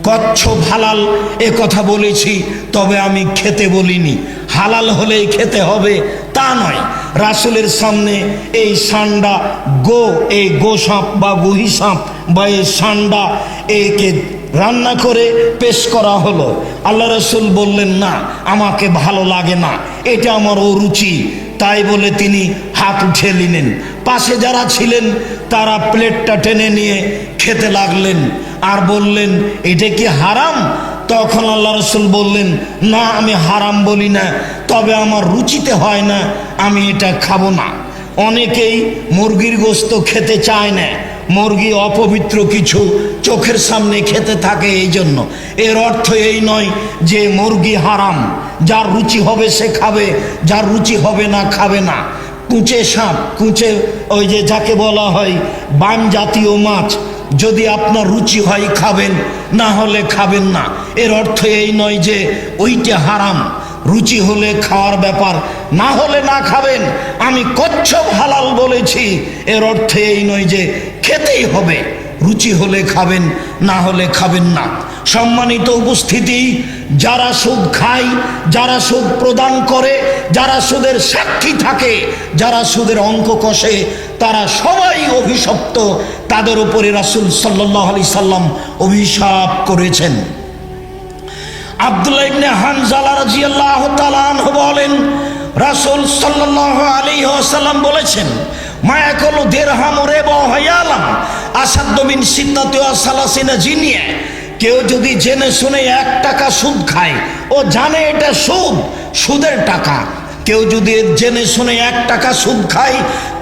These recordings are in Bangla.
কচ্ছপ হালাল এ কথা বলেছি, তবে আমি খেতে বলিনি। হালাল হলেই খেতে হবে তা নয়। রাসূলের সামনে এই সান্ডা এই গোসাপ বা গুহি সাপ বা এই সান্ডা একে রান্না করে পেশ করা হলো। আল্লাহ রাসূল বললেন, না, আমাকে ভালো লাগে না, এটা আমার অরুচি। তাই বলে তিনি হাত উঠিয়ে নিলেন। পাশে যারা ছিলেন তারা প্লেটটা টেনে নিয়ে খেতে লাগলেন আর বললেন, এটা কি হারাম? তখন আল্লাহ রাসূল বললেন, না, আমি হারাম বলি না, তবে আমার রুচিতে হয় না, আমি এটা খাবো না। অনেকেই মুরগির গোশত খেতে চায় না, মুরগি অপবিত্র কিছু চোখের সামনে খেতে থাকে, এই জন্য। এর অর্থ এই নয় যে মুরগি হারাম। যার রুচি হবে সে খাবে, যার রুচি হবে না খাবে না। কুঁচে সাপ, কুঁচে ওই যে যাকে বলা হয় বান জাতীয় মাছ, যদি আপনার রুচি হয় খাবেন, না হলে খাবেন না। এর অর্থ এই নয় যে ওইটা হারাম। রুচি হলে খাওয়ার ব্যাপার, না হলে না খাবেন। আমি কচ্ছপ হালাল বলেছি, এর অর্থ এই নয় যে খেতেই হবে। রুচি হলে খাবেন, না হলে খাবেন না। সম্মানিত উপস্থিতি, যারা সুদ খায়, যারা সুদ প্রদান করে, যারা সুদের সাক্ষী থাকে, যারা সুদের অঙ্ক কষে, তারা সবাই অভিশপ্ত। তাদের উপরে রাসূল সাল্লাল্লাহু আলাইহি সাল্লাম অভিশাপ করেছেন। আব্দুল্লাহ ইবনে হানজালা রাদিয়াল্লাহু তাআলা আনহু বলেন, রাসূল সাল্লাল্লাহু আলাইহি ওয়াসাল্লাম বলেছেন, মা ইয়াকুলু দিরহামু রিবা হায়ালাম আসাদ্দু মিন সিত্তাতি ওয়া সালাসিনা জিনিয়া। কেউ যদি জেনে শুনে 1 টাকা সুদ খায়, ও জানে এটা সুদ, সুদের টাকা। কেউ যদি জেনে শুনে 1 টাকা সুদ খায়,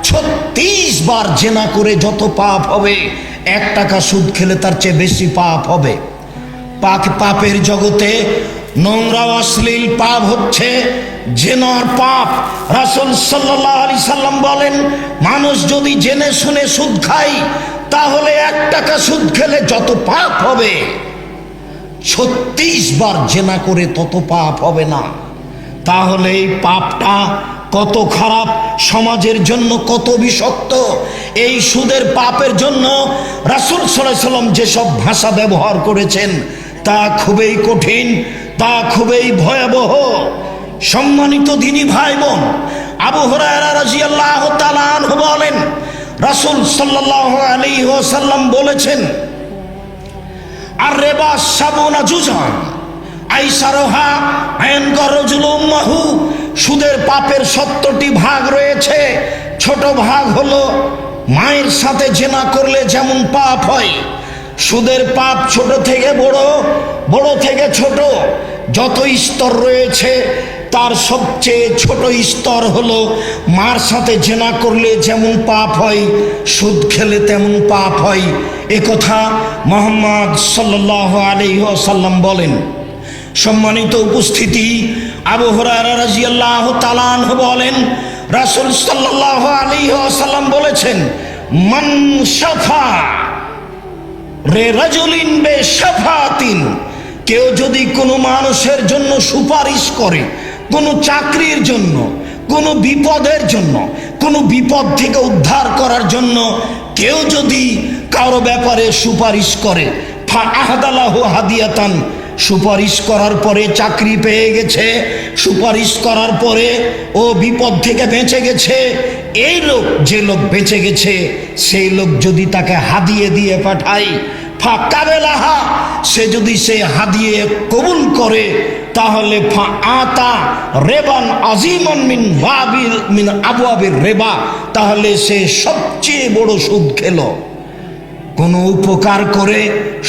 36 বার জেনা করে যত পাপ হবে, 1 টাকা সুদ খেলে তার চেয়ে বেশি পাপ হবে। পাপের জগতে নোংরা অশ্লীল পাপ হচ্ছে জেনার পাপ। রাসূল সাল্লাল্লাহু আলাইহি সাল্লাম বলেন, মানুষ যদি জেনে শুনে সুদ খায়, তাহলে 1 টাকা সুদ খেলে যত পাপ হবে, 36 বার জেনা করে তত পাপ হবে না। তাহলে এই পাপটা কত খারাপ, সমাজের জন্য কত বিষাক্ত। এই সুদের পাপের জন্য রাসূল সাল্লাল্লাহু আলাইহি সাল্লাম যেসব ভাষা ব্যবহার করেছেন তা খুবই কঠিন, তা খুবই ভয়াবহ। সম্মানিত দিনী ভাই বোন, আবু হুরায়রা রাদিয়াল্লাহু তাআলা আনহু বলেন, রাসূল সাল্লাল্লাহু আলাইহি ওয়াসাল্লাম বলেছেন, আর রিবা সাবুনা জুজান আইসারুহা আইন গরজুল উম্মাহু। সুদের পাপের 70টি ভাগ রয়েছে। ছোট ভাগ হলো মায়ের সাথে জেনা করলে যেমন পাপ হয়। সুদের পাপ ছোট থেকে বড়, বড় থেকে ছোট, যত স্তর রয়েছে তার সবচেয়ে ছোট স্তর হলো মার সাথে জেনা করলে যেমন পাপ হয়, সুদ খেলে তেমন পাপ হয়। এ কথা মুহাম্মদ সাল্লাল্লাহু আলাইহি ওয়াসাল্লাম বলেন। সম্মানিত উপস্থিতি, আবু হুরায়রা রাদিয়াল্লাহু তাআলা আনহু বলেন, রাসূল সাল্লাল্লাহু আলাইহি ওয়াসাল্লাম বলেছেন, মান শাফা রে রাজুলিন বে শাফাতিন। কেউ যদি কোনো মানুষের জন্য সুপারিশ করে, কোনো চাকরির জন্য, কোনো বিপদের জন্য, কোনো বিপদ থেকে উদ্ধার করার জন্য কেউ যদি কারো ব্যাপারে সুপারিশ করে, ফা আহদালাহু হাদিয়াতান, সুপারিশ করার পরে চাকরি পেয়ে গেছে, সুপারিশ করার পরে ও বিপদ থেকে বেঁচে গেছে, এই লোক, যে লোক বেঁচে গেছে সেই লোক যদি তাকে হাদিয়ে দিয়ে পাঠায়, ফা কাবেলাহা, সে যদি সে হাদিয়ে কবুল করে, তাহলে ফা আতা রেবান আজিমান মিন বাবিল মিন আবওয়াবির রিবা, তাহলে সে সবচেয়ে বড় সুদ খেল। কোনো উপকার করে,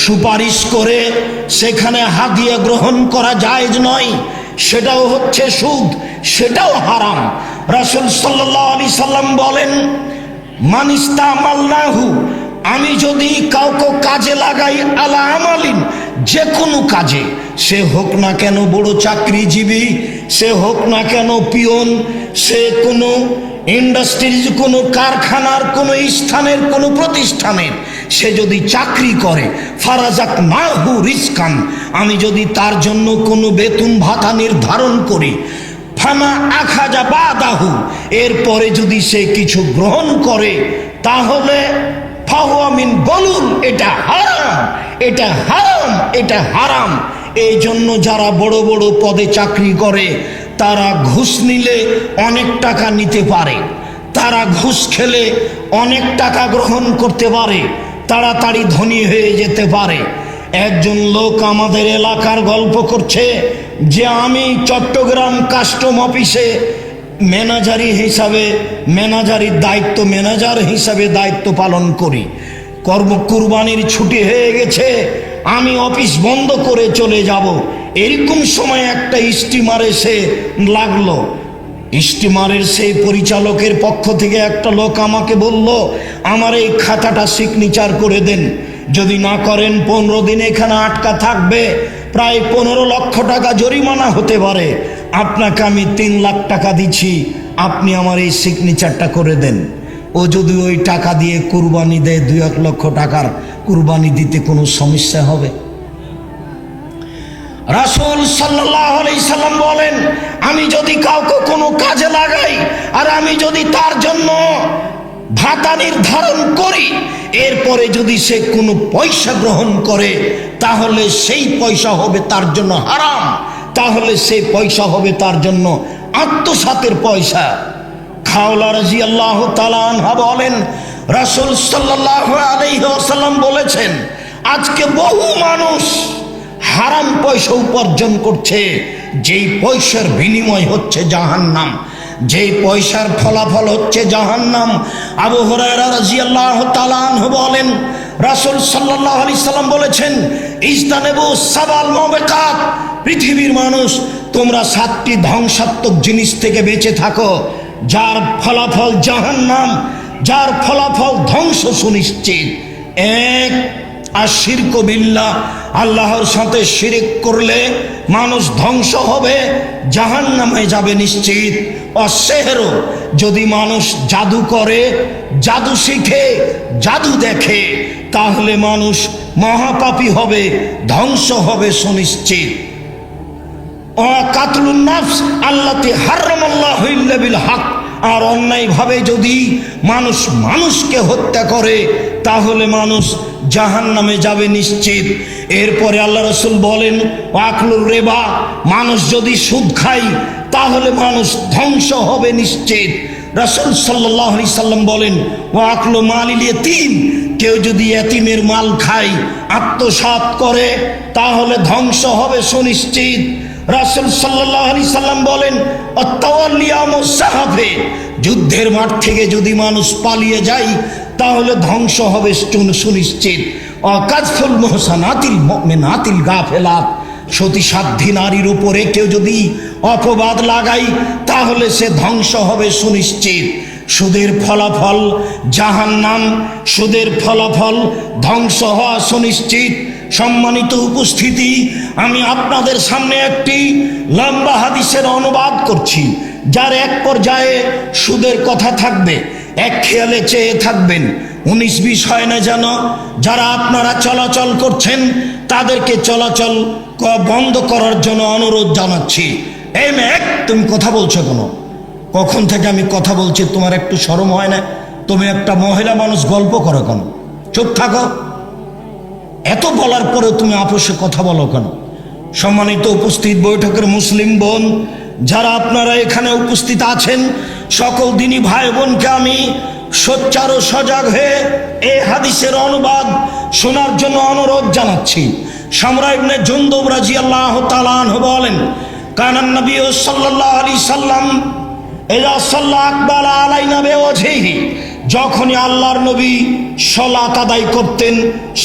সুপারিশ করে সেখানে হাদিয়া গ্রহণ করা জায়েজ নয়, সেটাও হচ্ছে সুদ, সেটাও হারাম। রাসূল সাল্লাল্লাহু আলাইহি সাল্লাম বলেন, মান ইস্তামালনাহু, আমি যদি কাউকে কাজে লাগাই, আলা আমালিন, যে কোনো কাজে, সে হোক না কেন বড় চাকরিজীবী, সে হোক না কেন পিয়ন, সে কোনো ইন্ডাস্ট্রিজ, কোনো কারখানার, কোনো স্থানের, কোনো প্রতিষ্ঠানের সে যদি চাকরি করে, ফারাজাক নাহু রিজকান, আমি যদি তার জন্য কোনো বেতন ভাতা নির্ধারণ করি, ফামা আখাজা বাদাহু, এরপরে যদি সে কিছু গ্রহণ করে, তাহলে ফাহুয়া মিন গলুল, এটা হারাম, এটা হারাম। এটা হারাম। এই জন্য যারা বড় বড় পদে চাকরি করে তারা ঘুষ নিলে অনেক টাকা নিতে পারে, তারা ঘুষ খেলে অনেক টাকা গ্রহণ করতে পারে, তাড়াতাড়ি ধনী হয়ে যেতে পারে। একজন লোক আমাদের এলাকার গল্প করছে যে আমি চট্টগ্রাম কাস্টম অফিসে ম্যানেজার হিসাবে দায়িত্ব পালন করি। কুরবানির ছুটি হয়ে গেছে, আমি অফিস বন্ধ করে চলে যাব। এরকম সময় একটা স্টিমার এসে লাগলো। স্টিমারের সেই পরিচালকের পক্ষ থেকে একটা লোক আমাকে বলল, আমার এই খাতাটা সিগনেচার করে দেন, যদি না করেন 15 দিন এখানে আটকা থাকবে, প্রায় 15 লক্ষ টাকা জরিমানা হতে পারে। আপনাকে আমি 3 লাখ টাকা দিচ্ছি, আপনি আমার এই সিগনেচারটা করে দেন। ও যদি ওই টাকা দিয়ে কুরবানি দেয় 2-1 লক্ষ টাকার, কুরবানি দিতে কোনো সমস্যা হবে? রাসূল সাল্লাল্লাহু আলাইহি সাল্লাম বলেন, আমি যদি কাউকে কোনো কাজে লাগাই আর আমি যদি তার জন্য ভাতা নির্ধারণ করি, এরপরে যদি সে কোনো পয়সা গ্রহণ করে তাহলে সেই পয়সা হবে তার জন্য হারাম, তাহলে সেই পয়সা হবে তার জন্য আত্মসাতের পয়সা। খাওলা রাদিয়াল্লাহু তাআলা আনহা বলেন, রাসূল সাল্লাল্লাহু আলাইহি ওয়াসাল্লাম বলেছেন, আজকে বহু মানুষ হারাম পয়সা উপার্জন করছে, যেই পয়সার বিনিময় হচ্ছে জাহান্নাম, যেই পয়সার ফলাফল হচ্ছে জাহান্নাম। আবু হুরায়রা রাদিয়াল্লাহু তাআলা আনহু বলেন, রাসূল সাল্লাল্লাহু আলাইহি সাল্লাম বলেছেন, ইজতানিবু সাবাল মুবিকাত, পৃথিবীর মানুষ তোমরা 7টি ধ্বংসাত্মক জিনিস থেকে বেঁচে থাকো, যার ফলাফল জাহান্নাম, যার ফলাফল ধ্বংস সুনিশ্চিত। 1, আশিরকু বিল্লাহ, আল্লাহর সাথে শিরিক করলে মানুষ ধ্বংস হবে, জাহান্নামে যাবে নিশ্চিত। অসেহর, যদি মানুষ জাদু করে, জাদু শিখে, জাদু দেখে, তাহলে মানুষ মহাপাপী হবে, ধ্বংস হবে সুনিশ্চিত। কাতলুন নাফস আল্লাতী হারামাল্লাহু ইল্লা বিল হক, আর অন্যায়ভাবে যদি মানুষ মানুষকে হত্যা করে তাহলে মানুষ জাহান্নামে যাবে নিশ্চিত। এরপরে আল্লাহ রাসূল বলেন, ওয়াকলুর রিবা, মানুষ যদি সুদ খায় তাহলে মানুষ ধ্বংস হবে নিশ্চিত। রাসূল সাল্লাল্লাহু আলাইহি সাল্লাম বলেন, ওয়াকলু মালিল ইয়াতীম, কেউ যদি এতিমের মাল খায়, আত্মসাৎ করে, তাহলে ধ্বংস হবে সুনিশ্চিত। রাসূল সাল্লাল্লাহু আলাইহি সাল্লাম বলেন, আত-তাওয়াল্লি ইয়াউমুস সাহাফে, যুদ্ধের মাঠ থেকে যদি মানুষ পালিয়ে যায় তাহলে ধ্বংস হবে সুনিশ্চিত। অকাযফুল মুহসানাতিল মুমিনাতিল গাফিলাত, সতীসাধ্যী নারীর উপরে কেউ যদি অপবাদ লাগায় তাহলে সে ধ্বংস হবে সুনিশ্চিত। সুদের ফলাফল জাহান্নাম, সুদের ফলাফল ধ্বংস হওয়া সুনিশ্চিত। সম্মানিত উপস্থিতি, আমি আপনাদের সামনে একটি লম্বা হাদিসের অনুবাদ করছি, যার এক পর্যায়ে সুদের কথা থাকবে, এক খেয়ালে চেয়ে থাকবেন। 19-20 হয় না যেন। যারা আপনারা চলাচল করছেন তাদেরকে চলাচল বন্ধ করার জন্য অনুরোধ জানাচ্ছি। এই মেয়ে, তুমি কথা বলছো কেন? কখন থেকে আমি কথা বলছি, তোমার একটু শরম হয় না? তুমি একটা মহিলা মানুষ, গল্প করো কেন? চুপ থাকো। এত বলার পরেও তুমি আপোষে কথা বলো কেন? সম্মানিত উপস্থিত বৈঠকের মুসলিম বোন, যারা আপনারা এখানে উপস্থিত আছেন, সকল দিনী ভাই বোনকে আমি সোচ্চার ও সজাগ হয়ে এই হাদিসের অনুবাদ শোনার জন্য অনুরোধ জানাচ্ছি। সামরা ইবনে জুনদুব রাদিয়াল্লাহু তাআলা আনহু বলেন, কানান নবী সাল্লাল্লাহু আলাইহি সাল্লাম ইযা সাল্লা আকবালা আলাইনা বিওয়াজহিহি, যখনই আল্লাহর নবী সালাত আদায় করতেন,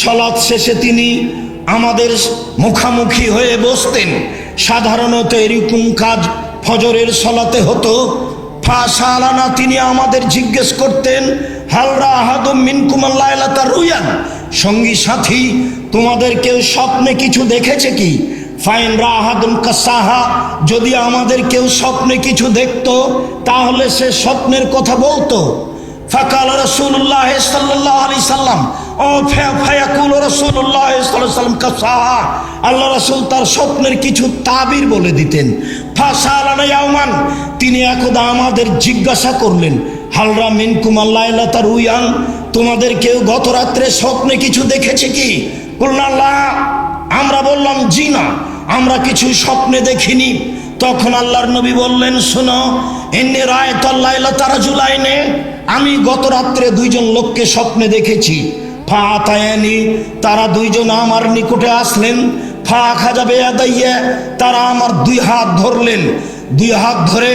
সালাত শেষে তিনি আমাদের মুখামুখি হয়ে বসতেন। সাধারণত এরকম কাজ ফজরের সালাতে হতো। ফাসালানা, তিনি আমাদের জিজ্ঞেস করতেন, হাল রাআহাদুম মিনকুম লাইলাতা রুয়ান, সঙ্গী সাথী তোমাদের কেউ স্বপ্নে কিছু দেখেছে কি? ফাইন রাআহাদুম কাসাহা, যদি আমাদের কেউ স্বপ্নে কিছু দেখতো তাহলে সে স্বপ্নের কথা বলতো। ফাকাল রাসূলুল্লাহ সাল্লাল্লাহু আলাইহি সাল্লাম, ও ফায়াকুল রাসূলুল্লাহ সাল্লাল্লাহু আলাইহি সাল্লাম কাসাহা, আল্লাহ রাসূল তার স্বপ্নের কিছু তাবির বলে দিতেন। ফাসালানা ইয়াওমান, তিনি একদা আমাদের জিজ্ঞাসা করলেন, হালরা মিনকুম লাইলাতা রুয়ান, তোমাদের কেউ গত রাত্রে স্বপ্নে কিছু দেখেছে কি? কুলনা লা, আমরা বললাম জি না, আমরা কিছু স্বপ্নে দেখিনি। তখন আল্লাহর নবী বললেন, শোনো, এনে রায়তাল লাইলাতা রাজুলাইনে, আমি গত রাত্রে দুইজন লোককে স্বপ্নে দেখেছি। ফা আতায়ানি, তারা দুইজন আমার নিকটে আসলেন। ফা খাজাবে আদাইয়া, তারা আমার দুই হাত ধরলেন, দুই হাত ধরে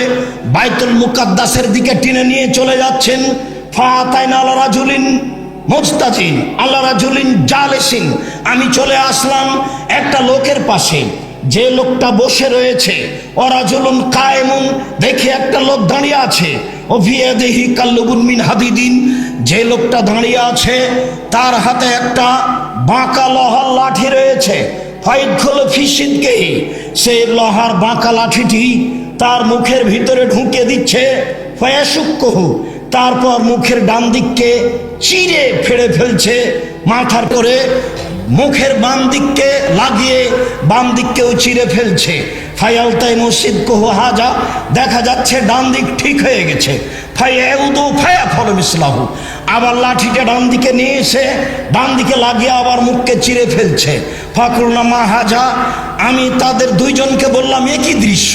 বাইতুল মুকাদ্দাসের দিকে টেনে নিয়ে চলে যাচ্ছেন। ফা আতাইনা আলা রাজুলিন মুস্তাজিন আলা রাজুলিন জালেসিন, আমি চলে আসলাম একটা লোকের পাশে, যে লোকটা বসে রয়েছে। ওরাজুলুন কায়েমুন, দেখে একটা লোক দাঁড়িয়ে আছে। ও ফিয়াদিহি কাল্লুবুন মিন হাদিদিন, যে লোকটা দাঁড়িয়ে আছে তার হাতে একটা বাঁকা লোহার লাঠি রয়েছে। ফাইদখুল ফিসিদকেহি, সেই লোহার বাঁকা লাঠিটি তার মুখের ভিতরে ঢুকে দিচ্ছে। ফায়াসুক্কুহু, তারপর মুখের ডান দিককে চিরে ফেড়ে ফেলছে, মাথার করে মুখের বাম দিককে লাগিয়ে বাম দিককেও চিরে ফেলছে। ফায়ালতাই মসজিদ কহু হাজা, দেখা যাচ্ছে ডান দিক ঠিক হয়ে গেছে। ফায়াউদু ফায়াফল মিসলাহু, আবার লাঠিটা ডান দিকে নিয়ে এসে ডান দিকে লাগিয়ে আবার মুখকে চিরে ফেলছে। ফাকরুল্লাহ মা হাজা, আমি তাদের দুইজনকে বললাম একই দৃশ্য,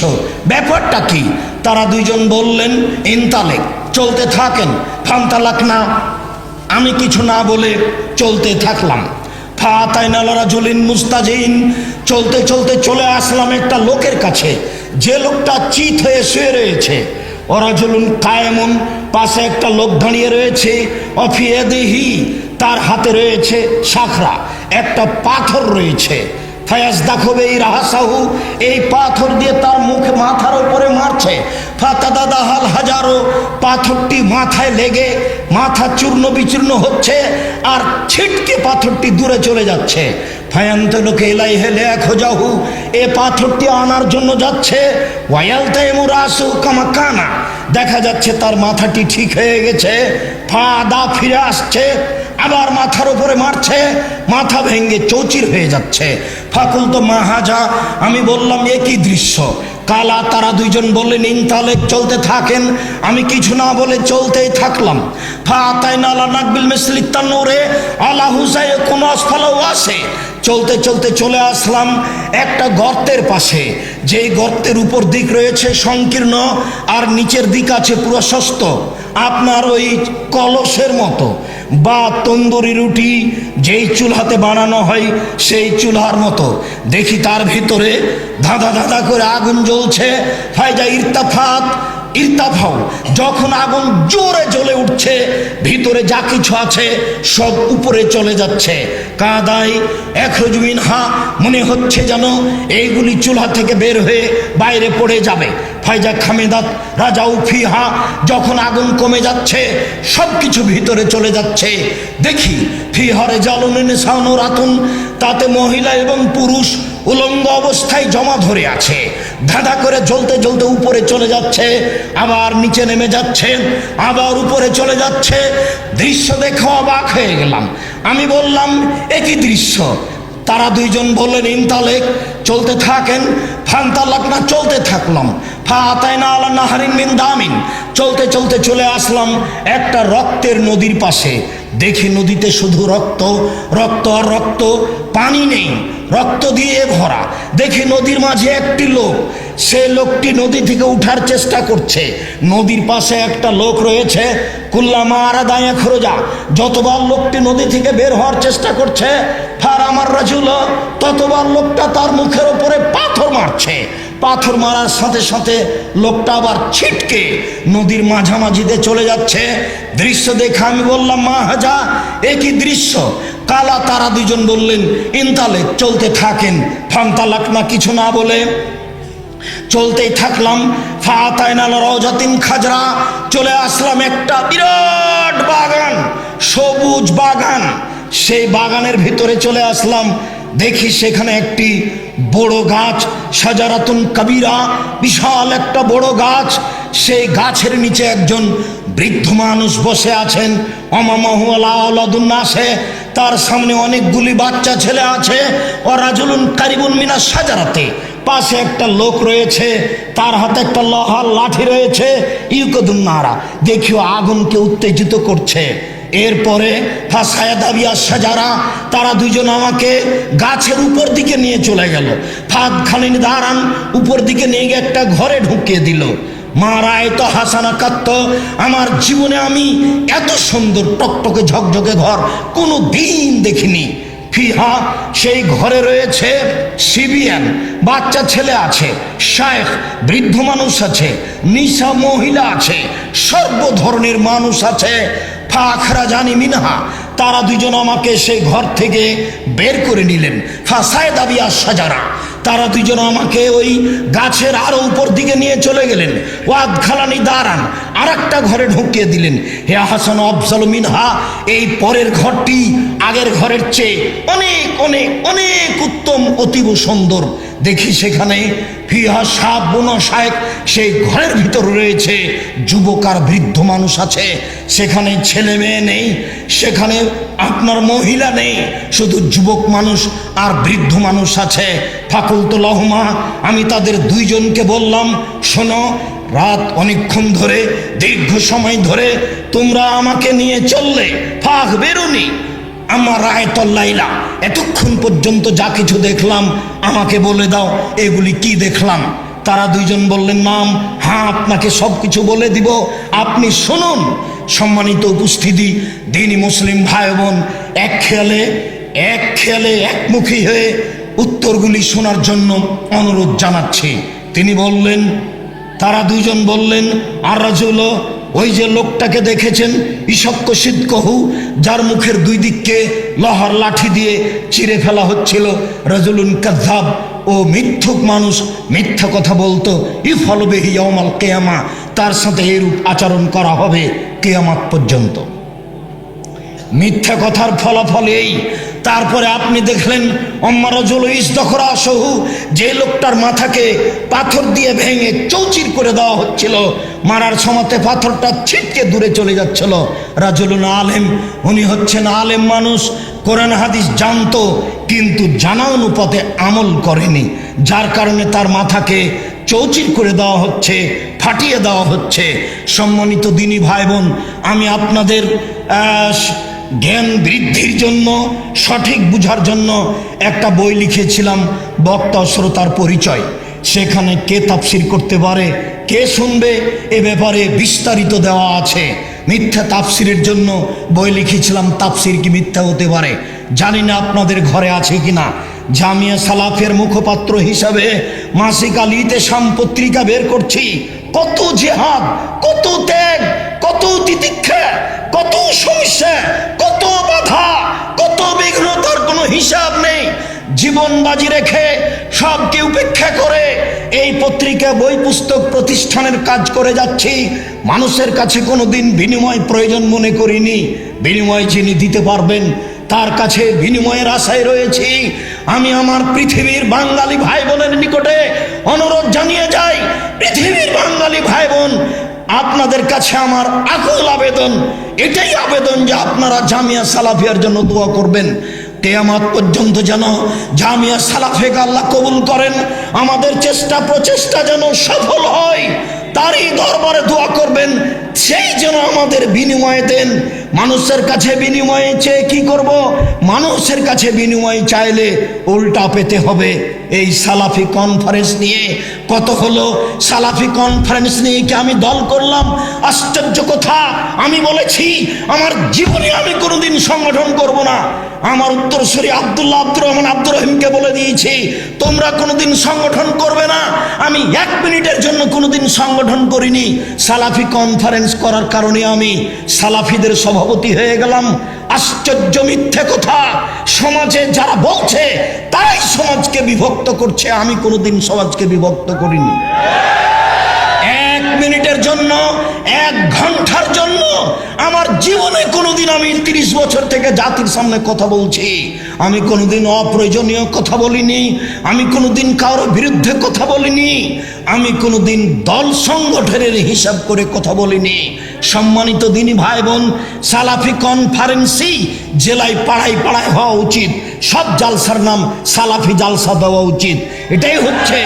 ব্যাপারটা কি? তারা দুইজন বললেন ইনতালেক, চলতে থাকেন। ফান্তালাক না, আমি কিছু না বলে চলতে থাকলাম। ফাতাইনাল রাজুলিন মুস্তাজিন, চলতে চলতে চলে আসলাম একটা লোকের কাছে, যে লোকটা চিত হয়ে শুয়ে রয়েছে। ওরাজুলুন কায়েমুন, পাশে একটা লোক দাঁড়িয়ে রয়েছে। অফিয়াদিহি, তার হাতে রয়েছে শাখরা, একটা পাথর রয়েছে। ফায়াজ দাখবে এই রাহাসাহু, এই পাথর দিয়ে তার মুখে মাথার উপরে মারছে। ফাতাদাদাহাল হাজারো, পাথরটি মাথায় লেগে মাথা চূর্ণ বিচূর্ণ হচ্ছে, আর ছিটকে পাথরটি দূরে চলে যাচ্ছে। ফায়ান্তনুকে এলাই হেলে খোঁজাহু, এ পাথরটি আনার জন্য যাচ্ছে। ওয়ায়ালতাইমু রাসু কামাকানা, দেখা যাচ্ছে তার মাথাটি ঠিক হয়ে গেছে। ফাদা ফিরে আসছে, আবার মাথার উপরে মারছে, মাথা ভেঙে চৌচির হয়ে যাচ্ছে। ফাকুল তো মাহাজা, আমি বললাম একই দৃশ্য। কালা, তারা দুইজন বললেন ইনতালেক, চলতে থাকেন। আমি কিছু না বলে চলতেই থাকলাম। ফাতাইনা আলা নাকবিল মিসলিত তানুরে আলা হুসাই কোন আসফালাও আসে, চলতে চলতে চলে আসলাম একটা গর্তের পাশে, যেই গর্তের উপর দিক রয়েছে সংকীর্ণ আর নিচের দিক আছে প্রশস্ত, আপনার ওই কলসের মতো বা তন্দুরি রুটি যেই চুলহাতে বানানো হয় সেই চুলহার মতো। দেখি তার ভিতরে ধাঁধা ধাঁধা করে আগুন জ্বলছে। ফায়জা ইরতাফাও, যখন আগুন জোরে জ্বলে উঠছে, ভিতরে যা কিছু আছে সব উপরে চলে যাচ্ছে। কাদাই এখরুজু মিনহা, মনে হচ্ছে যেন এইগুলি চুলহা থেকে বের হয়ে বাইরে পড়ে যাবে। ফায়জা খামেদাত রাজাউ ফিহা, যখন আগুন কমে যাচ্ছে সব কিছু ভিতরে চলে যাচ্ছে, দেখি ফিহারে জালুন সাউন রাতুন, তাতে মহিলা এবং পুরুষ উলঙ্গ অবস্থায় জমা ধরে আছে। ধাঁধা করে জ্বলতে জ্বলতে উপরে চলে যাচ্ছে, আবার নিচে নেমে যাচ্ছে, আবার উপরে চলে যাচ্ছে। দৃশ্য দেখে অবাক হয়ে গেলাম। আমি বললাম একই দৃশ্য। তারা দুইজন বললেন ইনতালেক, চলতে থাকেন। ফান্তালাক না, চলতে থাকলাম। ফাতাইনা আলা নাহারিন মিন দামিন, চলতে চলতে চলে আসলাম একটা রক্তের নদীর পাশে। দেখি নদীতে শুধু রক্ত, রক্ত আর রক্ত, পানি নেই, রক্ত দিয়ে ভরা। দেখি নদীর মাঝে একটি লোক, সে লোকটি নদী থেকে উঠার চেষ্টা করছে। নদীর পাশে একটা লোক রয়েছে। কুল্লামা আরাদায়া খরজা, যতবার লোকটি নদী থেকে বের হওয়ার চেষ্টা করছে, ফার আমার রাজুল, ততবার লোকটা তার মুখের ওপরে পাথর মারছে। পাথর মারার সাথে সাথে লোকটা আবার ছিটকে নদীর মাঝামাঝিতে চলে যাচ্ছে। দৃশ্য দেখে আমি বললাম মা হাজা, একই দৃশ্য। কালা, তারা দুজন বললেন ইনতালেক, চলতে থাকেন। ফান্তালাক না, কিছু না বলে চলতেই থাকলাম। ফাতাইনাল রওজাতিন খাজরা, চলে আসলাম একটা বিরাট বাগান, সবুজ বাগান। সেই বাগানের ভিতরে চলে আসলাম। দেখি সেখানে একটি বড় গাছ, সাজারাতুন কাবিরা, বিশাল একটা বড় গাছ। সেই গাছের নিচে একজন বৃদ্ধ মানুষ বসে আছেন। অমামাহু আলা আওলাদুন্নাসে, তার সামনে অনেকগুলি বাচ্চা ছেলে আছে। ও রাজুলুন কারিবুন মিনাস সাজারাতে, পাশে একটা লোক রয়েছে, তার হাতে একটা লোহার লাঠি রয়েছে। ইউকদুন্নারা, দেখিও আগুনকে উত্তেজিত করছে। এরপরে ফাসায়াদাবিয়া সাজারা, তারা দুইজন আমাকে গাছের উপর দিকে নিয়ে চলে গেল। ফাদ খালিন দাঁড়ান, উপর দিকে নিয়ে গিয়ে একটা ঘরে ঢুকিয়ে দিল। মা রায় তো হাসানা কাত্ত, আমার জীবনে আমি এত সুন্দর টকটকে ঝকঝকে ঘর কোনো দিন দেখিনি। ফিহা, সেই ঘরে রয়েছে সিবিয়ান, বাচ্চা ছেলে আছে, শায়েখ বৃদ্ধ মানুষ আছে, নিশা মহিলা আছে, সর্ব ধরনের মানুষ আছে। ফাখরা জানি মিনহা, তারা দুজন আমাকে সেই ঘর থেকে বের করে নিলেন। ফাসায়দাবিয়া সাজারা, তারা দুজন আমাকে ওই গাছের আরো উপর দিকে নিয়ে চলে গেলেন। ওয়াদ খালানি দাঁড়ান, আর একটা ঘরে ঢুকিয়ে দিলেন। হে হাসান আফজাল মিনহা, এই পরের ঘরটি আগের ঘরের চেয়ে অনেক অনেক অনেক উত্তম, অতীব সুন্দর। দেখি সেখানে ফিহা সাব বোনা শায়েক, সেই ঘরের ভিতর রয়েছে যুবক আর বৃদ্ধ মানুষ আছে। সেখানে ছেলে মেয়ে নেই, সেখানে আপনার মহিলা নেই, শুধু যুবক মানুষ আর বৃদ্ধ মানুষ আছে। ফাকুলতুল লাহুমা, আমি তাদের দুইজনকে বললাম, শোনো, রাত অনেকক্ষণ ধরে, দীর্ঘ সময় ধরে তোমরা আমাকে নিয়ে চললে, ফাখ বেরোনি আমার রায়তল্লাইলা, এতক্ষণ পর্যন্ত যা কিছু দেখলাম আমাকে বলে দাও, এগুলি কি দেখলাম? তারা দুইজন বললেন, নাম, হ্যাঁ আপনাকে সব কিছু বলে দিব, আপনি শুনুন। সম্মানিত উপস্থিতি, দিনী মুসলিম ভাই বোন, এক খেয়ালে একমুখী হয়ে উত্তরগুলি শোনার জন্য অনুরোধ জানাচ্ছি। তিনি বললেন, তারা দুইজন বললেন, আর রাজুল, ওই যে লোকটাকে দেখেছেন, ইশক্ক সিদ্ধকহু, যার মুখের দুই দিককে লোহার লাঠি দিয়ে চিরে ফেলা হচ্ছিল, রাজুলুন কাযযাব, ও মিথ্যুক মানুষ, মিথ্যা কথা বলতো, ইফআলু বিহি ইয়াউমাল কিয়ামা, তার সাথে এরূপ আচরণ করা হবে কিয়ামত পর্যন্ত। মিথ্যা কথার ফলাফল এই। তারপরে আপনি দেখলেন অম্মারজুল ইসদখরা সহু, যে লোকটার মাথাকে পাথর দিয়ে ভেঙে চৌচির করে দেওয়া হচ্ছিল, মারার সময়তে পাথরটা ছিটকে দূরে চলে যাচ্ছিল। রাজুলুন আলেম, উনি হচ্ছেন আলেম মানুষ, কোরআন হাদিস জানতো কিন্তু জানা অনুপাতে আমল করেনি, যার কারণে তার মাথাকে চৌচির করে দেওয়া হচ্ছে, ফাটিয়ে দেওয়া হচ্ছে। সম্মানিত দিনী ভাই বোন, আমি আপনাদের জ্ঞান বৃদ্ধির জন্য, সঠিক বুঝার জন্য একটা বই লিখেছিলাম, বক্তা শ্রোতার পরিচয়। সেখানে কে তাফসির করতে পারে, কে শুনবে, এ ব্যাপারে বিস্তারিত দেওয়া আছে। মিথ্যা তাফসিরের জন্য বই লিখেছিলাম, তাফসির কি মিথ্যা হতে পারে? জানি না আপনাদের ঘরে আছে কিনা। জামিয়া সালাফের মুখপাত্র হিসাবে মাসিক আল ইতেশাম পত্রিকা বের করছি। কত জেহাদ, কত ত্যাগ, কত তিতিক্ষা, কত সমস্যা, কত বাধা, কত বিঘ্নতার কোনো হিসাব নেই। জীবন বাজি রেখে সবকে উপেক্ষা করে এই পত্রিকা, বই পুস্তক প্রতিষ্ঠানের কাজ করে যাচ্ছি। মানুষের কাছে কোনোদিন বিনিময় প্রয়োজন মনে করিনি। বিনিময় যিনি দিতে পারবেন তার কাছে বিনিময়ের আশায় রয়েছি। আমি আমার পৃথিবীর বাঙালি ভাই বোনের নিকটে অনুরোধ জানিয়ে যাই, পৃথিবীর বাঙালি ভাই বোন, আপনাদের কাছে আমার আকুল আবেদন, এটাই আবেদন যে আপনারা জামিয়া সালাফিয়ার জন্য দোয়া করবেন। কিয়ামত পর্যন্ত যেন জামিয়া সালাফিয়াকে আল্লাহ কবুল করেন, আমাদের চেষ্টা প্রচেষ্টা যেন সফল হয়, তারই দরবারে দোয়া করবেন, সেই যেন আমাদের বিনিময় দেন। মানুষের কাছে বিনিময় চেয়ে কি করব? মানুষের কাছে বিনিময় চাইলে উল্টা পেতে হবে। এই সালাফি কনফারেন্স নিয়ে কত হলো, সালাফি কনফারেন্স নিয়ে কি আমি দল করলাম? আশ্চর্য কথা, আমি বলেছি আমার জীবনে আমি কোনোদিন সংগঠন করব না। আমার উত্তরসূরি আব্দুল্লাহ আব্দুর রহমান আব্দুর রহিমকে বলে দিয়েছি, তোমরা কোনোদিন সংগঠন করবে না। আমি 1 মিনিটের জন্য কোনোদিন সংগঠন করিনি। সালাফি কনফারেন্স করার কারণে আমি সালাফিদের সভাপতি হয়ে গেলাম। আশ্চর্য মিথ্যে কথা, সমাজে যারা বলছে তাই সমাজকে বিভক্ত করছে। আমি কোনোদিন সমাজকে বিভক্ত করিনি। 1 মিনিটের জন্য, 1 ঘন্টার জন্য আমার জীবনে কোনোদিন, আমি 30 বছর থেকে জাতির সামনে কথা বলছি, আমি কোনোদিন অপ্রয়োজনীয় কথা বলিনি, আমি কোনোদিন কারোর বিরুদ্ধে কথা বলিনি, আমি কোনোদিন দল সংগঠনের হিসাব করে কথা বলিনি। সম্মানিত দিনী ভাই বোন, সালাফি কনফারেন্সই জেলায় পাড়ায় পাড়ায় হওয়া উচিত। সব জালসার নাম সালাফি জালসা দেওয়া উচিত। এটাই হচ্ছে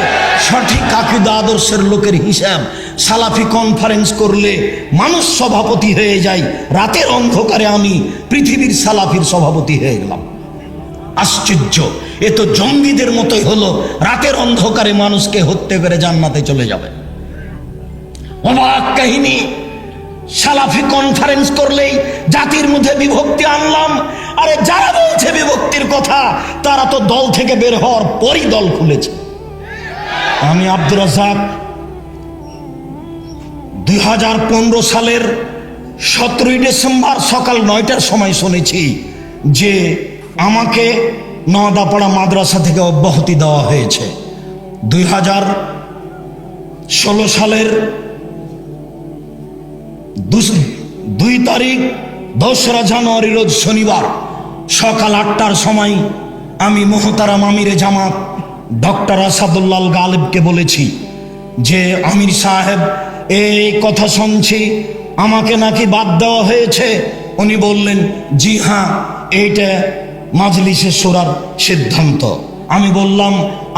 সঠিক আকীদা আদর্শের লোকের হিসাব। সালাফি কনফারেন্স করলে মানুষ সভাপতি হয়ে যায়, রাতের অন্ধকারে আমি পৃথিবীর সালাফির সভাপতি হয়ে গেলাম। আশ্চর্য! এ তো জঙ্গিদের মতোই হলো, রাতের অন্ধকারে মানুষকে হত্যা করে জান্নাতে চলে যাবে। অবাক কাহিনী। সালাফি কনফারেন্স করলেই জাতির মধ্যে বিভক্তি আনলাম। আরে যারা বলছে বিভক্তির কথা, তারা তো দল থেকে বের হওয়ার পরই দল খুলেছে। আমি আব্দুর রাজ্জাক 2015 সালের 17ই ডিসেম্বর সকাল 9টার সময় শুনেছি যে আমাকে নওদাপাড়া মাদ্রাসা থেকে অব্যাহতি দেওয়া হয়েছে। 2016 সালের 2 তারিখ 2রা জানুয়ারি রোজ শনিবার সকাল 8টার সময় আমি মোহতারাম আমিরে জামাত ডক্টর আসাদুল্লাহ গালিবকে বলেছি যে আমির সাহেব, এই কথা শুনছি আমাকে নাকি বাদ দেওয়া হয়েছে। উনি বললেন, জি হ্যাঁ, এইটা মাজলিসে শোরার সিদ্ধান্ত। আমি বললাম,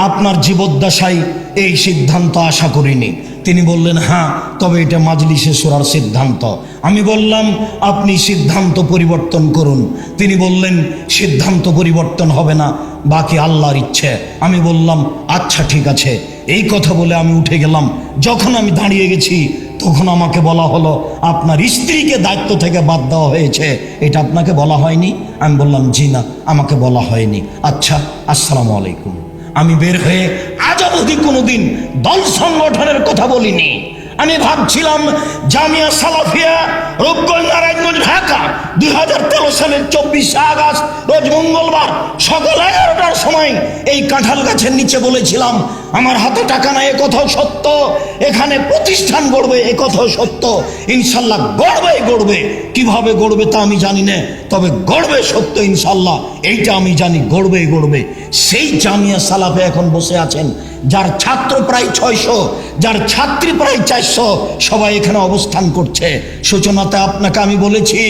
আপনার জীবদ্দশায় এই সিদ্ধান্ত আশা করিনি। তিনি বললেন, হ্যাঁ, তবে এটা মাজলিসে শোরার সিদ্ধান্ত। আমি বললাম, আপনি সিদ্ধান্ত পরিবর্তন করুন। তিনি বললেন, সিদ্ধান্ত পরিবর্তন হবে না, বাকি আল্লাহর ইচ্ছে। আমি বললাম, আচ্ছা ঠিক আছে। এই কথা বলে আমি উঠে গেলাম। যখন আমি দাঁড়িয়ে গেছি তখন আমাকে বলা হলো, আপনার স্ত্রীকে দায়িত্ব থেকে বাদ দেওয়া হয়েছে, এটা আপনাকে বলা হয়নি? আমি বললাম, জি না, আমাকে বলা হয়নি। আচ্ছা, আসসালামু আলাইকুম। আমি বের হয়ে আজ অবধি কোনোদিন দল সংগঠনের কথা বলিনি। আমি ভাবছিলাম জামিয়া সালাফিয়া রূপগঞ্জ নারায়ণগঞ্জ ঢাকা 2013 সালের 24 আগস্ট রোজ মঙ্গলবার সকাল 11টার সময় এই কাঁঠাল গাছের নিচে বলেছিলাম, আমার হাতে টাকা নাই, এ কথাও সত্য। এখানে প্রতিষ্ঠান গড়বে, এ কথাও সত্য। ইনশাল্লাহ গড়বে গড়বে। কিভাবে গড়বে তা আমি জানি না, তবে গড়বে সত্য ইনশাল্লাহ, এইটা আমি জানি, গড়বে গড়বে। সেই জামিয়া সালাফে এখন বসে আছেন, যার ছাত্র প্রায় 600, যার ছাত্রী প্রায় 400, সবাই এখানে অবস্থান করছে। সূচনাতে আপনাকে আমি বলেছি,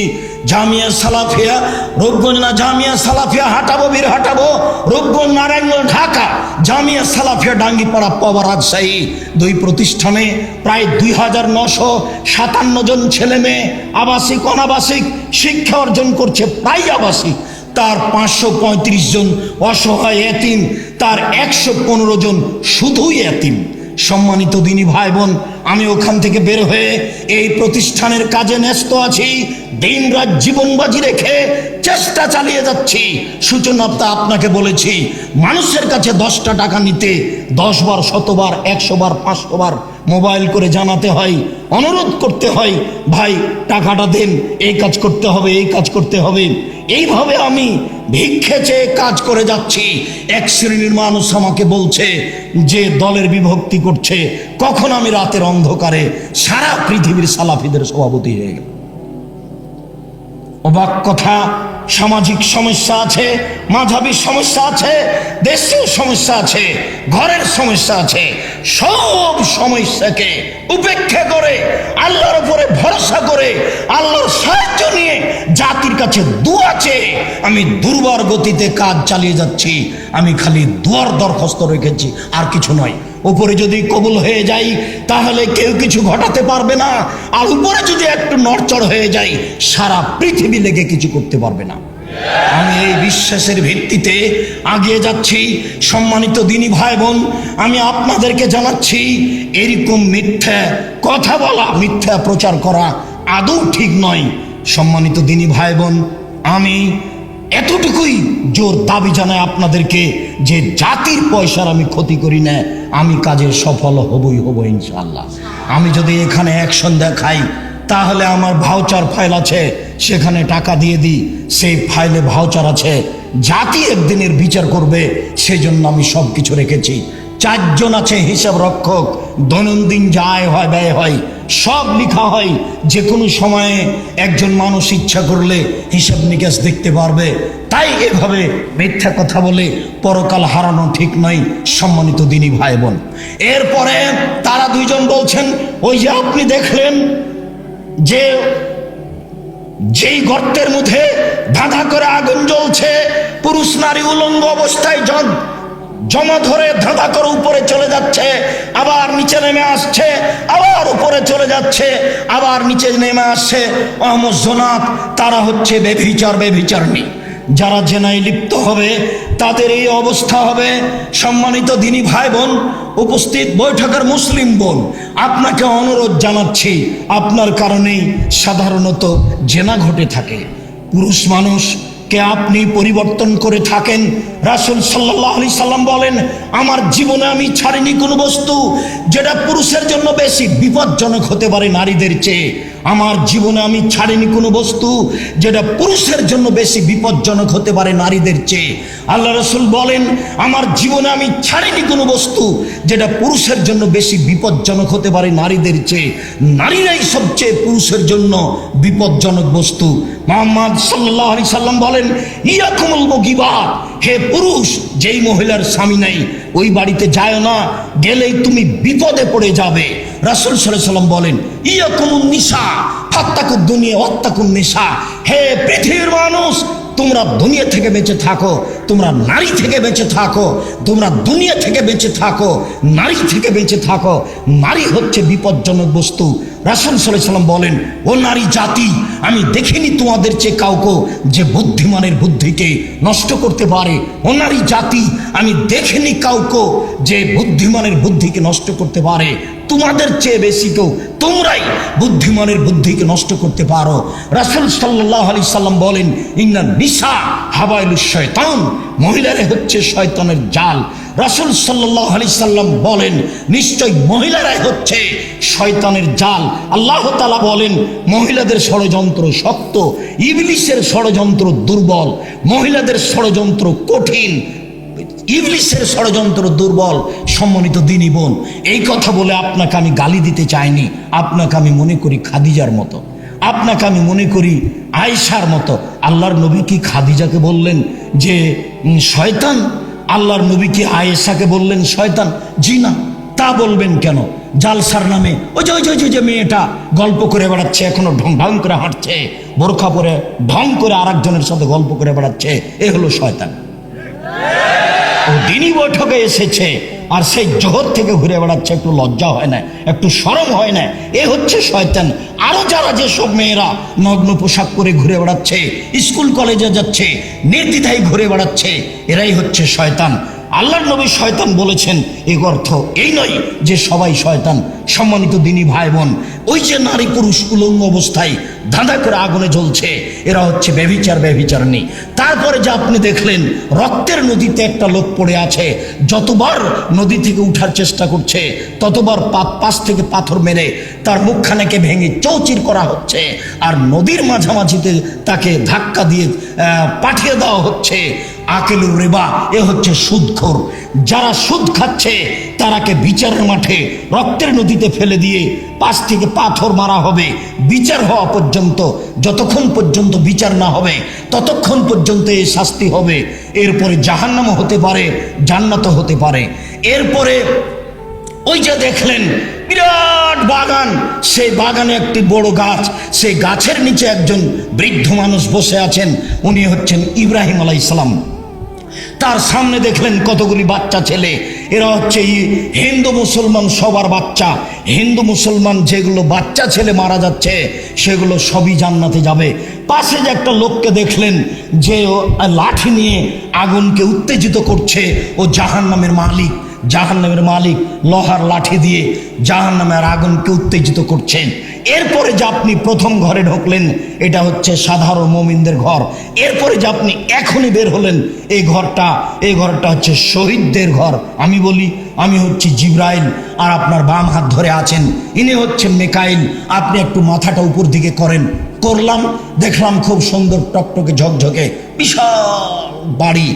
জামিয়া সালাফিয়া রূপগঞ্জ না জামিয়া সালাফিয়া হাটাবো, বীর হাটাবো, রূপগঞ্জ নারায়ণগঞ্জ ঢাকা, জামিয়া সালাফিয়া ডাঙ্গিপাড়া পাওয়া রাজশাহী। 2 প্রতিষ্ঠানে প্রায় 2957 জন ছেলে মেয়ে আবাসিক অনাবাসিক শিক্ষা অর্জন করছে। প্রায় আবাসিক, তার 535 জন অসহায় এতিম, তার 115 জন শুধুই এতিম। সম্মানিত দিনী ভাই বোন, আমি ওখান থেকে বের হয়ে এই প্রতিষ্ঠানের কাজে ন্যস্ত আছি। দিন রাত জীবন বাজি রেখে চেষ্টা চালিয়ে যাচ্ছি। সূচনাটা আপনাকে বলেছি, মানুষের কাছে 10টা টাকা নিতে 10 বার, 100 বার, 100 বার, 500 বার মোবাইল করে জানাতে হয়, অনুরোধ করতে হয়, ভাই টাকাটা দেন, এই কাজ করতে হবে, এই কাজ করতে হবে। এইভাবে আমি ভিক্ষে চেয়ে কাজ করে যাচ্ছি। এক শ্রেণীর মানুষ আমাকে বলছে যে দলের বিভক্তি করছে। কখন আমি রাতের অন্ধকারে সারা পৃথিবীর সালাফিদের সভাপতি হয়ে গেল। অবাক কথা। সামাজিক সমস্যা আছে, মাঝাবী সমস্যা আছে, দেশীয় সমস্যা আছে, ঘরের সমস্যা আছে। সব সমস্যাকে উপেক্ষা করে, আল্লাহর উপরে ভরসা করে, আল্লাহর সাহায্য নিয়ে, জাতির কাছে দোয়া চেয়ে আমি দুর্বার গতিতে কাজ চালিয়ে যাচ্ছি। আমি খালি দোয়ার দরখাস্ত রেখেছি, আর কিছু নয়। উপরে যদি কবুল হয়ে যাই তাহলে কেউ কিছু ঘটাতে পারবে না, আর উপরে যদি একটু নড়চড় হয়ে যায় সারা পৃথিবী লেগে কিছু করতে পারবে না। আমি এই বিশ্বাসের ভিত্তিতে আগিয়ে যাচ্ছি। সম্মানিত দিনী ভাই বোন, আমি আপনাদেরকে জানাচ্ছি, এরকম মিথ্যা কথা বলা, মিথ্যা প্রচার করা আদৌ ঠিক নয়। সম্মানিত দিনী ভাই বোন, আমি এতটুকুই জোর দাবি জানাই আপনাদেরকে যে জাতির পয়সার আমি ক্ষতি করি না, আমি কাজে সফল হবই হব ইনশাআল্লাহ। আমি যদি এখানে অ্যাকশন দেখাই তাহলে আমার ভাউচার ফাইল আছে, সেখানে টাকা দিয়ে দিই, সেই ফাইলে ভাউচার আছে। জাতি একদিনের বিচার করবে, সেই জন্য আমি সব কিছু রেখেছি। 4 জন আছে হিসাব রক্ষক, দৈনন্দিন যা আয় হয় ব্যয় হয় সব লেখা হয়। যে কোনো সময়ে একজন মানুষ ইচ্ছা করলে হিসাব নিকাশ দেখতে পারবে। তাই এভাবে মিথ্যা কথা বলে পরকাল হারানো ঠিক নয়। সম্মানিত দিনী ভাই বোন, এরপরে তারা 2 জন বলছেন, ওই যে আপনি দেখলেন যে যেই গর্তের মধ্যে ধাঁধা করে আগুন জ্বলছে, পুরুষ নারী উলঙ্গ অবস্থায় জমা ধরে ধাঁধা করে উপরে চলে যাচ্ছে, আবার নিচে নেমে আসছে, আবার উপরে চলে যাচ্ছে, আবার নিচে নেমে আসছে। অহমজনাত, তারা হচ্ছে বেভিচারণী। যারা জেনায় লিপ্ত হবে তাদের এই অবস্থা হবে। সম্মানিত দিনী ভাই বোন, উপস্থিত বৈঠকের মুসলিম বোন, আপনাকে অনুরোধ জানাচ্ছি, আপনার কারণেই সাধারণত জেনা ঘটে থাকে। পুরুষ মানুষকে আপনি পরিবর্তন করে থাকেন। রাসূল সাল্লাল্লাহু আলাইহি সাল্লাম বলেন, আমার জীবনে আমি ছাড়িনি কোনো বস্তু যেটা পুরুষের জন্য বেশি বিপজ্জনক হতে পারে নারীদের চেয়ে। আমার জীবনে আমি ছাড়িনি কোনো বস্তু যেটা পুরুষের জন্য বেশি বিপজ্জনক হতে পারে নারীদের চেয়ে। আল্লাহ রাসূল বলেন, আমার জীবনে আমি ছাড়িনি কোনো বস্তু যেটা পুরুষের জন্য বেশি বিপজ্জনক হতে পারে নারীদের চেয়ে। নারীরাই সবচেয়ে পুরুষের জন্য বিপজ্জনক বস্তু। মুহাম্মদ সাল্লাল্লাহু আলাইহি সাল্লাম বলেন, ইয়াকুমুল মুগিবাত, হে পুরুষ, যেই মহিলার স্বামী নাই ওই বাড়িতে যায় না, গেলেই তুমি বিপদে পড়ে যাবে। রাসূল সাল্লাল্লাহু আলাইহি সাল্লাম বলেন, ইয়াকুমুন নিসা ফাত্তাকুদ দুনিয়া ওয়াত্তাকুন নিসা, হে পৃথিবীর মানুষ, তোমরা দুনিয়া থেকে বেঁচে থাকো, তোমরা নারী থেকে বেঁচে থাকো, তোমরা দুনিয়া থেকে বেঁচে থাকো, নারী থেকে বেঁচে থাকো। নারী হচ্ছে বিপজ্জনক বস্তু। রাসূল সাল্লাল্লাহু আলাইহি সাল্লাম বলেন, ও নারী জাতি, আমি দেখিনি তোমাদের চেয়ে কাউকে যে বুদ্ধিমানের বুদ্ধিকে নষ্ট করতে পারে। ও নারী জাতি, আমি দেখিনি কাউকে যে বুদ্ধিমানের বুদ্ধিকে নষ্ট করতে পারে। তোমাদের চেয়ে বেশি কেউ তোমরাই বুদ্ধিমানের বুদ্ধিকে নষ্ট করতে পারো। রাসূল সাল্লাল্লাহু আলাইহি সাল্লাম বলেন, ইন্নান নিসা হাবাইলুশ শয়তান, মহিলারা হচ্ছে শয়তানের জাল। রাসূল সাল্লাল্লাহু আলাইহি সাল্লাম বলেন, নিশ্চয় মহিলারাই হচ্ছে শয়তানের জাল। আল্লাহ তাআলা বলেন, মহিলাদের ষড়যন্ত্র শক্ত, ইবলিসের ষড়যন্ত্র দুর্বল। মহিলাদের ষড়যন্ত্র কঠিন, ইবলিসের ষড়যন্ত্র দুর্বল। সম্মানিত দিনী বোন, এই কথা বলে আপনাকে আমি গালি দিতে চাইনি। আপনাকে আমি মনে করি খাদিজার মতো, আপনাকে আমি মনে করি আয়েশার মতো। আল্লাহর নবী কি খাদিজাকে বললেন যে শয়তান? আল্লাহর নবী কি আয়েশাকে বললেন শয়তান? জি না। তা বলবেন কেন? জালসার নামে ওই যে মেয়েটা গল্প করে বেড়াচ্ছে, এখনো ঢং ঢং করে হাঁটছে, বোরখা পরে ঢং করে আরেকজনের সাথে গল্প করে বেড়াচ্ছে, এ হলো শয়তান। ও দিনই বৈঠকে এসেছে আর সেই জোহর থেকে ঘুরে বেড়াচ্ছে, একটু লজ্জা হয় না, একটু শরম হয় না? এ হচ্ছে শয়তান। আরো যারা যেসব মেয়েরা নগ্ন পোশাক পরে ঘুরে বেড়াচ্ছে, স্কুল কলেজে যাচ্ছে, নির্দ্বিধায় ঘুরে বেড়াচ্ছে, এরাই হচ্ছে শয়তান। আল্লাহর নবী শয়তান বলেছেন, এর অর্থ এই নয় যে সবাই শয়তান। সম্মানিত দিনী ভাই বোন, ওই যে নারী পুরুষ উলঙ্গ অবস্থায় ধাঁধা করে আগুনে জ্বলছে, এরা হচ্ছে ব্যভিচারণী। তারপরে যে আপনি দেখলেন রক্তের নদীতে একটা লোক পড়ে আছে, যতবার নদী থেকে উঠার চেষ্টা করছে ততবার পাশ থেকে পাথর মেরে তার মুখখানাকে ভেঙে চৌচির করা হচ্ছে, আর নদীর মাঝামাঝিতে তাকে ধাক্কা দিয়ে পাঠিয়ে দেওয়া হচ্ছে। আকেলুর রিবা, এ হচ্ছে সুদখোর। যারা সুদ খাচ্ছে তারাকে বিচারের মাঠে রক্তের নদীতে ফেলে দিয়ে পাশ থেকে পাথর মারা হবে বিচার হওয়া পর্যন্ত। যতক্ষণ পর্যন্ত বিচার না হবে ততক্ষণ পর্যন্ত এই শাস্তি হবে। এরপরে জাহান্নামও হতে পারে, জান্নাতও হতে পারে। এরপরে ওই যে দেখলেন বিরাট বাগান, সেই বাগানে একটি বড় গাছ, সেই গাছের নিচে একজন বৃদ্ধ মানুষ বসে আছেন, উনি হচ্ছেন ইব্রাহিম আলাইহিস সালাম। তার সামনে দেখলেন কতগুলি বাচ্চা ছেলে, এরা হচ্ছে হিন্দু মুসলমান সবার বাচ্চা। হিন্দু মুসলমান যেগুলো বাচ্চা ছেলে মারা যাচ্ছে সেগুলো সবই জান্নাতে যাবে। পাশে যে একটা লোককে দেখলেন যে লাঠি নিয়ে আগুনকে উত্তেজিত করছে, ও জাহান্নামের মালিক। জাহান্নামের মালিক লোহার লাঠি দিয়ে জাহান্নামের আগুনকে উত্তেজিত করছেন। এরপরে যে আপনি প্রথম ঘরে ঢুকলেন, এটা হচ্ছে সাধারণ মুমিনদের ঘর। এরপরে যে আপনি এখনই বের হলেন, এই ঘরটা হচ্ছে শহীদদের ঘর। আমি বলি, আমি হচ্ছি জিব্রাইল, আর আপনার বাম হাত ধরে আছেন ইনি হচ্ছেন মিকাইল। আপনি একটু মাথাটা উপর দিকে করেন। করলাম, দেখলাম খুব সুন্দর টকটকে ঝকঝকে বিশাল বাড়ি।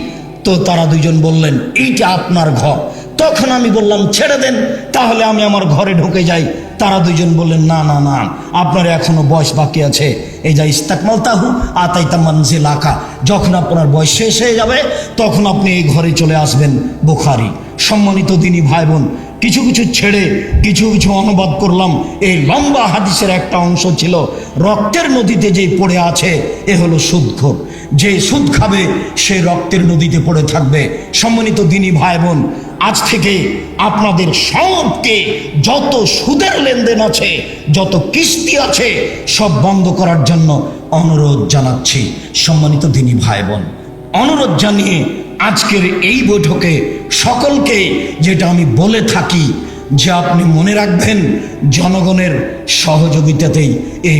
তো তারা দুইজন বললেন, এইটা আপনার ঘর। তখন আমি বললাম, ছেড়ে দেন, তাহলে আমি আমার ঘরে ঢুকে যাই। তারা দুইজন বললেন, না না না, আপনার এখনো বয়স বাকি আছে। এই যা ইস্তাকমালতাহু আতাইতা মানজিল আকা, যখন আপনার বয়স শেষ হয়ে যাবে তখন আপনি এই ঘরে চলে আসবেন। বুখারী। সম্মানিত দিনী ভাই বোন, কিছু কিছু ছেড়ে কিছু কিছু অনুবাদ করলাম। এই লম্বা হাদিসের একটা অংশ ছিল, রক্তের নদীতে যে পড়ে আছে এ হলো সুদখোর। যে সুদ খাবে সে রক্তের নদীতে পড়ে থাকবে। সম্মানিত দিনী ভাই বোন, আজ থেকে আপনাদের সবকে যত সুদের লেনদেন আছে, যত কিস্তি আছে, সব বন্ধ করার জন্য অনুরোধ জানাচ্ছি। সম্মানিত দিনী ভাই বোন, অনুরোধ জানিয়ে আজকের এই বৈঠকে সকলকে যেটা আমি বলে থাকি যে আপনি মনে রাখবেন, জনগণের সহযোগিতাতেই এই